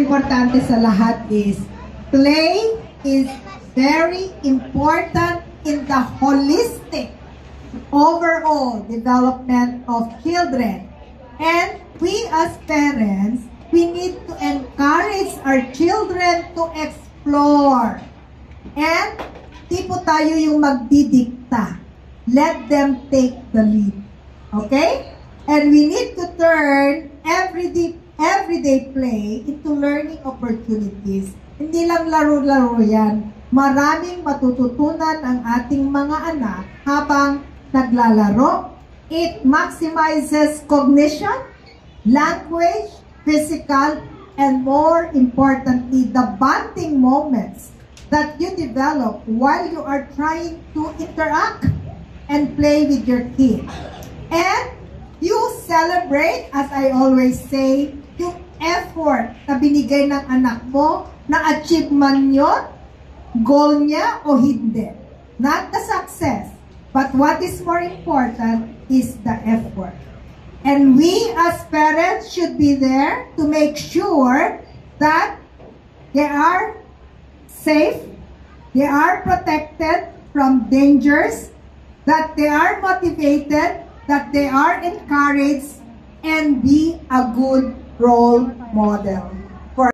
pinaka-importante sa lahat is play is very important in the holistic overall development of children. And we as parents, we need to encourage our children to explore. And di po tayo yung magdidikta. Let them take the lead. Okay? And we need to turn everyday play into learning opportunities. Hindi lang laro-laro yan. Maraming matututunan ang ating mga anak habang naglalaro. It maximizes cognition, language, physical, and more importantly, the bonding moments that you develop while you are trying to interact and play with your kids. And you celebrate, as I always say, yung effort na binigay ng anak mo, na achievement yun, goal niya o hindi. Not the success, but what is more important is the effort. And we as parents should be there to make sure that they are safe, they are protected from dangers, that they are motivated, that they are encouraged, and be a good role model.